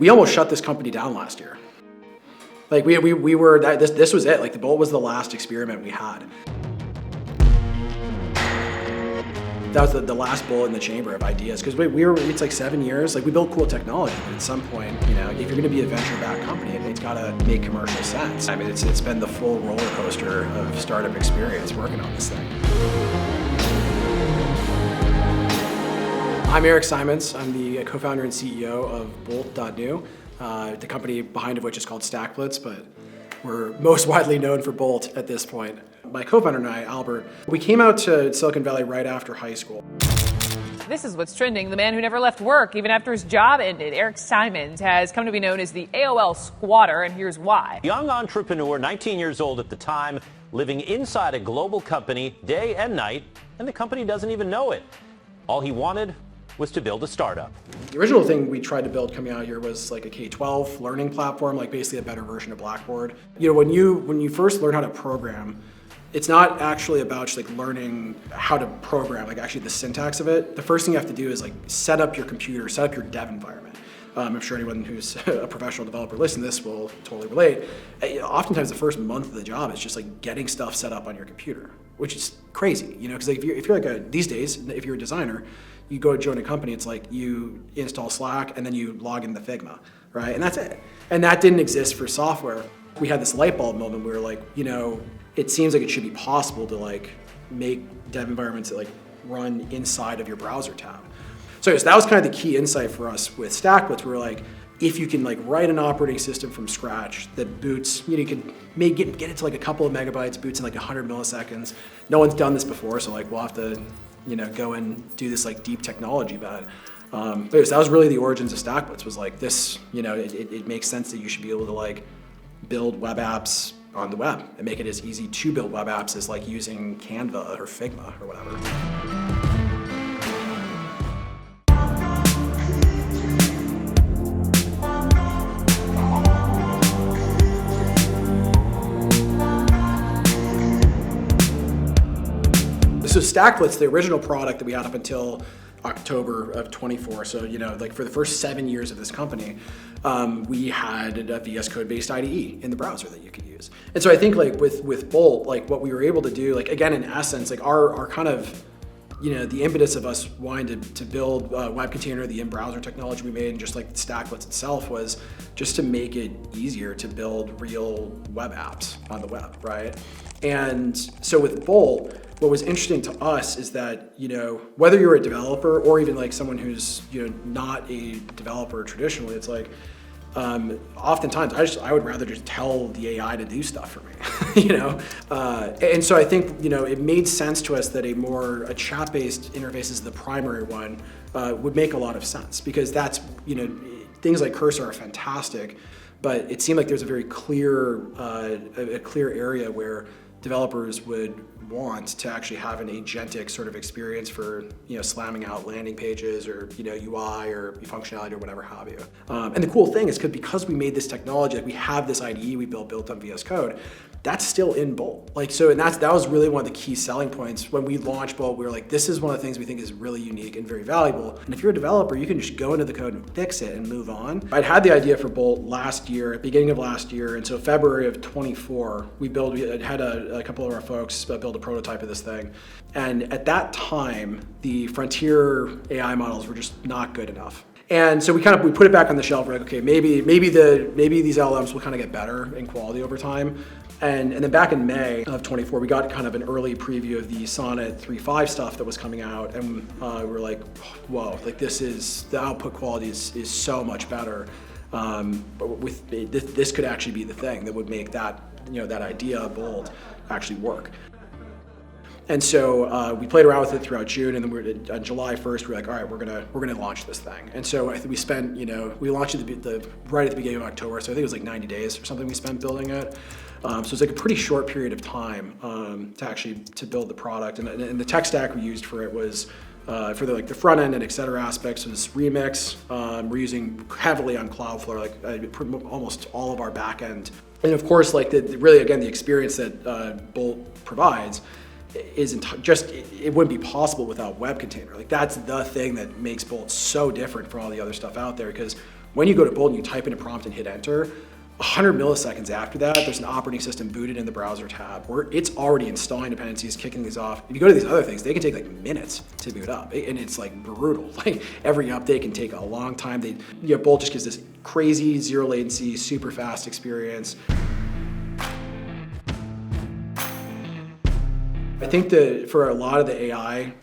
We almost shut this company down last year. Like we were, this was it. Like the Bolt was the last experiment we had. That was the last bullet in the chamber of ideas, because it's like 7 years. Like we built cool technology, but at some point, if you're going to be a venture-backed company, it's got to make commercial sense. I mean, it's been the full roller coaster of startup experience working on this thing. I'm Eric Simons. I'm the co-founder and CEO of Bolt.new, the company behind of which is called StackBlitz, but we're most widely known for Bolt at this point. My co-founder and I, Albert, we came out to Silicon Valley right after high school. This is what's trending. The man who never left work, even after his job ended, Eric Simons, has come to be known as the AOL squatter, and here's why. Young entrepreneur, 19 years old at the time, living inside a global company day and night, and the company doesn't even know it. All he wanted was to build a startup. The original thing we tried to build coming out here was like a K-12 learning platform, like basically a better version of Blackboard. When you first learn how to program, it's not actually about just like learning how to program, like actually the syntax of it. The first thing you have to do is like set up your computer, set up your dev environment. I'm sure anyone who's a professional developer listening to this will totally relate. Oftentimes the first month of the job is just like getting stuff set up on your computer, which is crazy, because like if you're like these days, if you're a designer, you go to join a company, it's like you install Slack and then you log in the Figma, right? And that's it. And that didn't exist for software. We had this light bulb moment where like, it seems like it should be possible to like make dev environments that like run inside of your browser tab. So that was kind of the key insight for us with StackBlitz. We were like, if you can like write an operating system from scratch that boots, you can get it to like a couple of megabytes, boots in like 100 milliseconds. No one's done this before, so like we'll have to, go and do this like deep technology bet. That was really the origins of StackBlitz. Was like this, it makes sense that you should be able to like build web apps on the web and make it as easy to build web apps as like using Canva or Figma or whatever. So StackBlitz, the original product that we had up until October of 24. So, like for the first 7 years of this company, we had a VS Code based IDE in the browser that you could use. And so I think like with Bolt, like what we were able to do, like again, in essence, like our kind of, the impetus of us wanting to build WebContainer, the in-browser technology we made, and just like StackBlitz itself was just to make it easier to build real web apps on the web, right? And so with Bolt, what was interesting to us is that, whether you're a developer or even like someone who's, not a developer traditionally, it's like, oftentimes I would rather just tell the AI to do stuff for me, And so I think, it made sense to us that a chat-based interface as the primary one would make a lot of sense, because that's, things like Cursor are fantastic, but it seemed like there's a very clear area where developers would want to actually have an agentic sort of experience for slamming out landing pages or UI or functionality or whatever have you. And the cool thing is because we made this technology, like we have this IDE we built on VS Code, that's still in Bolt. And that was really one of the key selling points when we launched Bolt. We were like, this is one of the things we think is really unique and very valuable. And if you're a developer, you can just go into the code and fix it and move on. I'd had the idea for Bolt last year, at the beginning of last year, and so February of 24, we had a couple of our folks build a prototype of this thing. And at that time, the frontier AI models were just not good enough. And so we put it back on the shelf. We're like, okay, maybe these LLMs will kind of get better in quality over time. And then back in May of 24, we got kind of an early preview of the Sonnet 3.5 stuff that was coming out, and we were like, whoa, like the output quality is so much better. But this could actually be the thing that would make that that idea of Bolt actually work. And so we played around with it throughout June, and then on July 1st, we're like, all right, we're gonna launch this thing. And so I think we spent, we launched it right at the beginning of October, so I think it was like 90 days or something we spent building it. So it's like a pretty short period of time to build the product. And the tech stack we used for it was for the front end and et cetera aspects was Remix. We're using heavily on Cloudflare, like almost all of our back end. And of course, like the experience that Bolt provides it wouldn't be possible without WebContainer. Like that's the thing that makes Bolt so different from all the other stuff out there, because When you go to Bolt and you type in a prompt and hit enter, 100 milliseconds after that, there's an operating system booted in the browser tab where it's already installing dependencies, kicking these off. If you go to these other things, they can take like minutes to boot up, and it's like brutal. Like every update can take a long time. Bolt just gives this crazy zero latency, super fast experience. I think that for a lot of the AI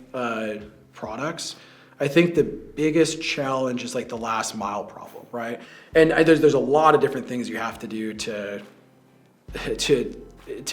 products, I think the biggest challenge is like the last mile problem, right? And there's a lot of different things you have to do to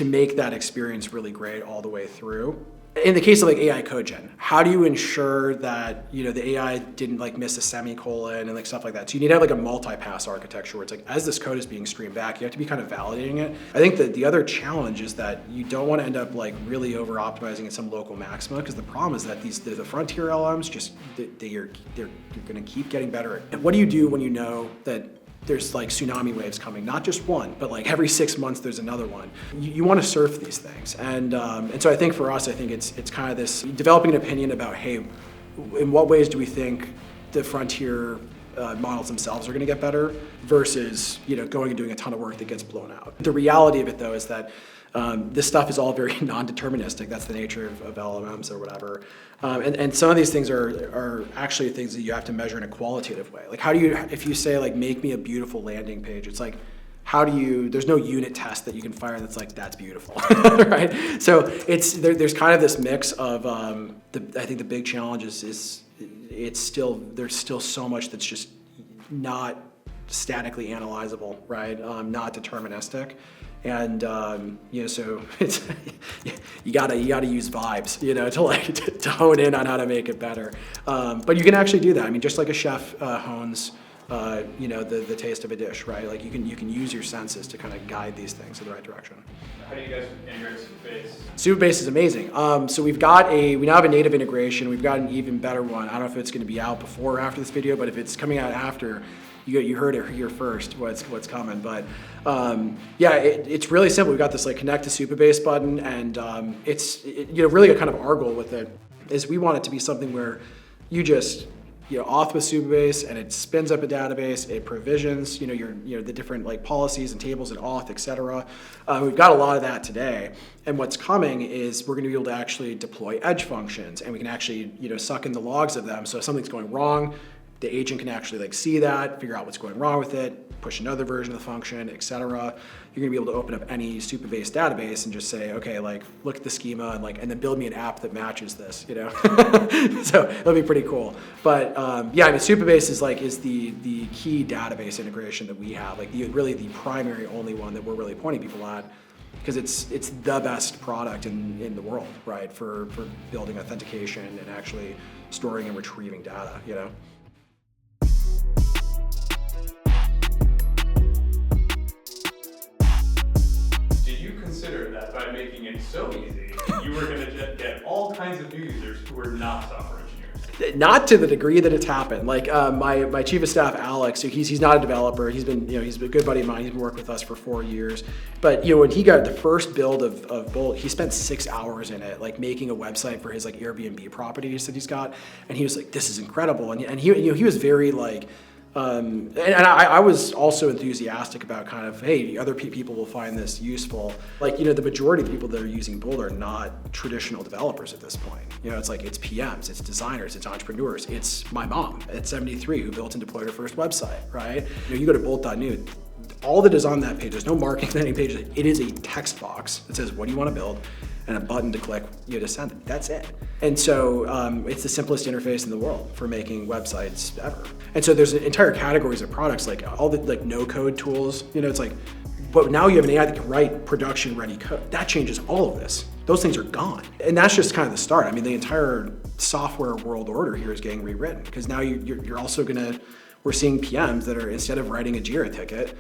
make that experience really great all the way through. In the case of like AI code gen, how do you ensure that the AI didn't like miss a semicolon and like stuff like that? So you need to have like a multi-pass architecture where it's like as this code is being streamed back, you have to be kind of validating it. I think that the other challenge is that you don't want to end up like really over optimizing at some local maxima, because the problem is that the frontier LLMs they're going to keep getting better. And what do you do when you know that there's like tsunami waves coming, not just one, but like every 6 months there's another one. You want to surf these things. And so I think for us, I think it's kind of this developing an opinion about, hey, in what ways do we think the frontier models themselves are going to get better versus going and doing a ton of work that gets blown out. The reality of it though is that this stuff is all very non-deterministic. That's the nature of LLMs or whatever. And some of these things are actually things that you have to measure in a qualitative way. Like if you say like, make me a beautiful landing page, it's like, there's no unit test that you can fire that's like, that's beautiful, right? So there's kind of this mix of, I think the big challenge is there's still so much that's just not statically analyzable, right? Not deterministic. And so it's you gotta use vibes, to hone in on how to make it better. But you can actually do that. I mean, just like a chef hones, the taste of a dish, right? Like you can use your senses to kind of guide these things in the right direction. How do you guys integrate Supabase? Supabase is amazing. So we now have a native integration. We've got an even better one. I don't know if it's going to be out before or after this video, but if it's coming out after, you heard it here first. What's coming? But it's really simple. We've got this like connect to Supabase button, and it's really a kind of our goal with it is we want it to be something where you just auth with Supabase and it spins up a database, it provisions the different like policies and tables and auth, etc. We've got a lot of that today, and what's coming is we're going to be able to actually deploy edge functions, and we can actually suck in the logs of them. So if something's going wrong, the agent can actually like see that, figure out what's going wrong with it, push another version of the function, etc. You're gonna be able to open up any Supabase database and just say, okay, like look at the schema and then build me an app that matches this, So it'll be pretty cool. But Supabase is the key database integration that we have, like really the primary only one that we're really pointing people at, because it's the best product in the world, right, for building authentication and actually storing and retrieving data, Consider that by making it so easy, you were going to get all kinds of new users who were not software engineers. Not to the degree that it's happened. Like my chief of staff, Alex, he's not a developer. He's been he's a good buddy of mine. He's been working with us for 4 years. But when he got the first build of Bolt, he spent 6 hours in it, like making a website for his like Airbnb properties that he's got. And he was like, "This is incredible." And he was very like. And I was also enthusiastic about kind of, hey, other people will find this useful. Like, the majority of the people that are using Bolt are not traditional developers at this point. It's like, it's PMs, it's designers, it's entrepreneurs. It's my mom at 73 who built and deployed her first website, right? You go to Bolt.new, all that is on that page, there's no marketing landing page. It is a text box that says, what do you want to build? And a button to click, to send it. That's it. And so it's the simplest interface in the world for making websites ever. And so there's entire categories of products, like all the like no-code tools. It's like, but now you have an AI that can write production-ready code. That changes all of this. Those things are gone. And that's just kind of the start. I mean, the entire software world order here is getting rewritten, because now you're also we're seeing PMs that are, instead of writing a Jira ticket,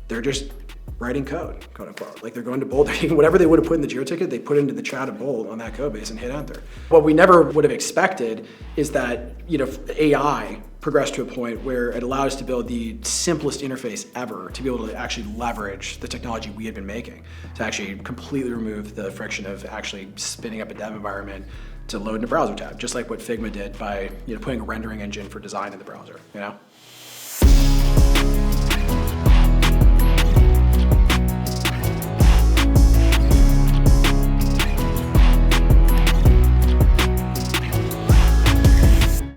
they're just writing code, quote unquote. Like they're going to Bolt, they're taking whatever they would have put in the Jira ticket, they put into the chat of Bolt on that code base and hit enter. What we never would have expected is that, AI progressed to a point where it allowed us to build the simplest interface ever to be able to actually leverage the technology we had been making, to actually completely remove the friction of actually spinning up a dev environment to load in a browser tab, just like what Figma did by, putting a rendering engine for design in the browser,